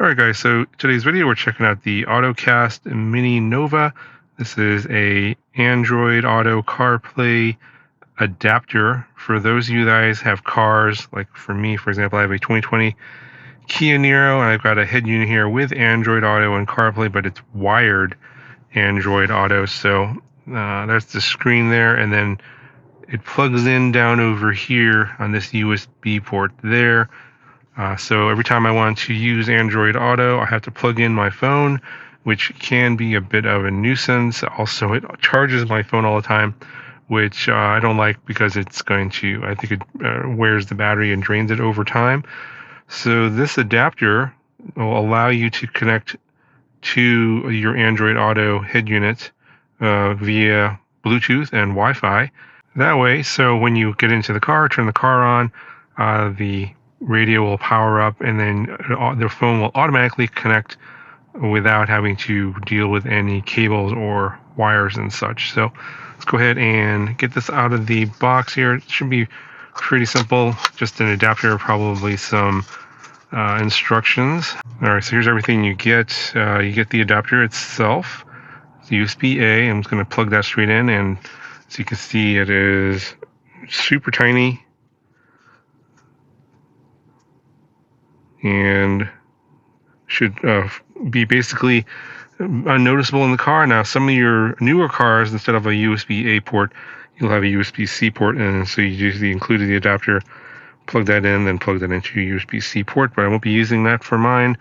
Alright guys, so today's video we're checking out the Ottocast Mini Nova. This is a Android Auto CarPlay adapter for those of you guys have cars. Like for me, for example, I have a 2020 Kia Niro and I've got a head unit here with Android Auto and CarPlay, but it's wired Android Auto. So that's the screen there, and then it plugs in down over here on this USB port there. So every time I want to use Android Auto, I have to plug in my phone, which can be a bit of a nuisance. Also, it charges my phone all the time, which I don't like because it's going to, I think it wears the battery and drains it over time. So this adapter will allow you to connect to your Android Auto head unit via Bluetooth and Wi-Fi. That way, so when you get into the car, turn the car on, the radio will power up, and then the phone will automatically connect without having to deal with any cables or wires and such. So let's go ahead and get this out of the box here. It should be pretty simple, just an adapter, probably some instructions. All right, so here's everything you get. You get the adapter itself. It's USB-A. I'm just going to plug that straight in, and as you can see, it is super tiny and should be basically unnoticeable in the car. Now, some of your newer cars, instead of a USB-A port, you'll have a USB-C port, and so you usually included the adapter, plug that in, then plug that into your USB-C port, but I won't be using that for mine.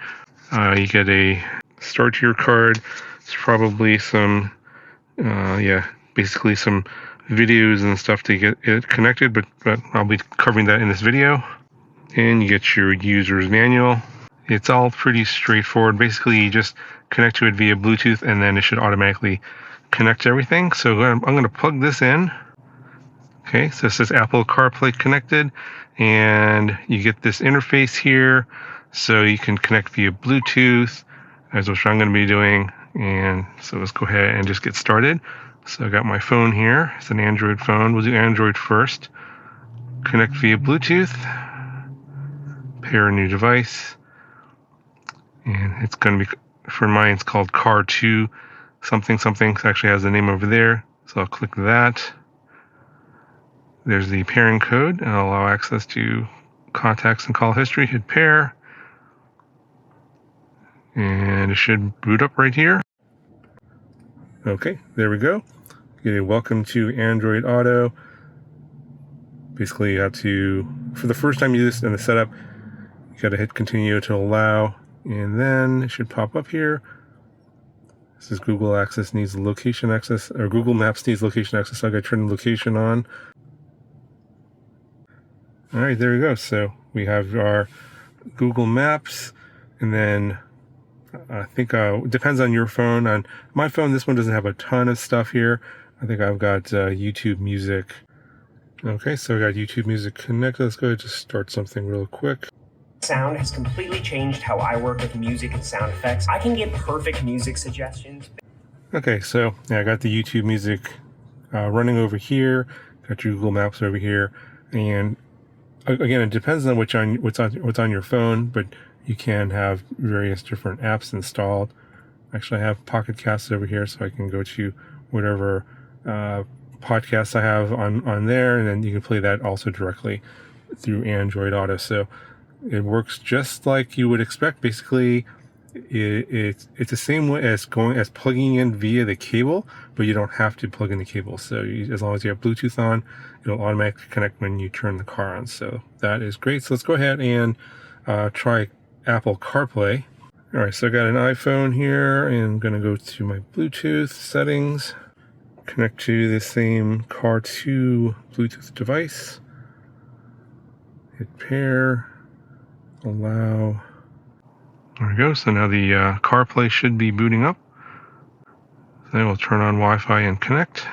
You get a start to your card. It's probably some, basically some videos and stuff to get it connected, but I'll be covering that in this video. And you get your user's manual. It's all pretty straightforward. Basically, you just connect to it via Bluetooth, and then it should automatically connect to everything. So I'm going to plug this in. Okay, so it says Apple CarPlay connected, and you get this interface here, so you can connect via Bluetooth, as which I'm going to be doing. And so let's go ahead and just get started. So I got my phone here. It's an Android phone. We'll do Android first. Connect via Bluetooth. Pair a new device, and it's going to be, for mine, it's called Car2 something. It actually has the name over there, so I'll click that. There's the pairing code, and I'll allow access to contacts and call history. Hit pair, and it should boot up right here. Okay, there we go. Okay, welcome to Android Auto. Basically, you have to, for the first time you do this in the setup, you got to hit continue to allow, and then it should pop up here. This is Google Access needs location access, or Google Maps needs location access. So I got to turn the location on. All right, there we go. So we have our Google Maps, and then I think it depends on your phone. On my phone, this one doesn't have a ton of stuff here. I think I've got YouTube Music. Okay, so I got YouTube Music connected. Let's go ahead and just start something real quick. Sound has completely changed how I work with music and sound effects. I can get perfect music suggestions. Okay, so yeah, I got the YouTube Music running over here. Got your Google Maps over here, and again, it depends on what's on your phone, but you can have various different apps installed. Actually, I have Pocket Casts over here, so I can go to whatever podcasts I have on there, and then you can play that also directly through Android Auto. So it works just like you would expect. Basically, it's the same way as plugging in via the cable, but you don't have to plug in the cable. So as long as you have Bluetooth on, it'll automatically connect when you turn the car on. So that is great. So let's go ahead and try Apple CarPlay. All right, so I got an iPhone here, and I'm going to go to my Bluetooth settings, connect to the same Car2 Bluetooth device, hit pair, allow. There we go. So now the CarPlay should be booting up. Then we'll turn on Wi-Fi and connect.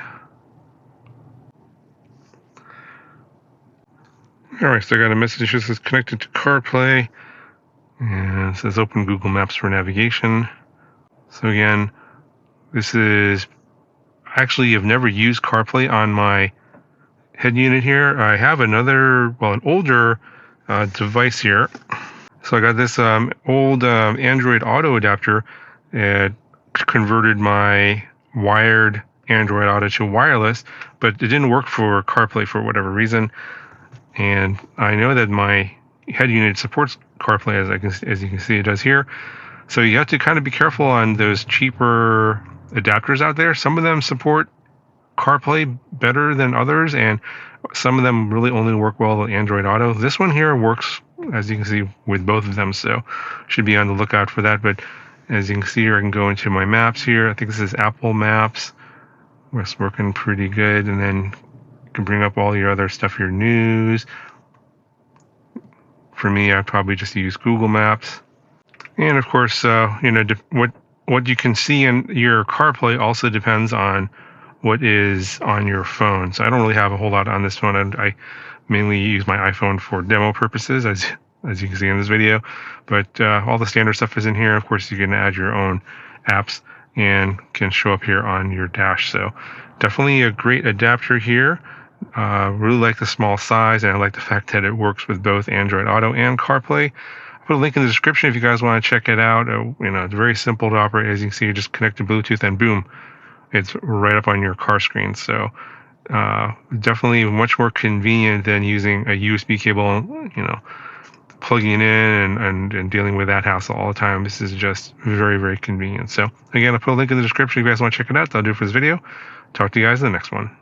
All right, so I got a message that says connected to CarPlay, and it says open Google Maps for navigation. So again, this is, actually, I've never used CarPlay on my head unit here. I have an older device here. So I got this old Android Auto adapter. It converted my wired Android Auto to wireless, but it didn't work for CarPlay for whatever reason. And I know that my head unit supports CarPlay, as you can see it does here. So you have to kind of be careful on those cheaper adapters out there. Some of them support CarPlay better than others, and some of them really only work well with Android Auto. This one here works, as you can see, with both of them, so should be on the lookout for that. But as you can see here, I can go into my maps here. I think this is Apple Maps. It's working pretty good, and then you can bring up all your other stuff, your news. For me, I probably just use Google Maps. And of course, what you can see in your CarPlay also depends on what is on your phone. So I don't really have a whole lot on this phone. I mainly use my iPhone for demo purposes, as you can see in this video. But all the standard stuff is in here. Of course, you can add your own apps and can show up here on your dash. So definitely a great adapter here. Really like the small size, and I like the fact that it works with both Android Auto and CarPlay. I'll put a link in the description if you guys want to check it out. It's very simple to operate. As you can see, you just connect to Bluetooth and boom, it's right up on your car screen. So definitely much more convenient than using a USB cable, plugging it in and dealing with that hassle all the time. This is just very, very convenient. So again, I'll put a link in the description if you guys want to check it out. That'll do it for this video. Talk to you guys in the next one.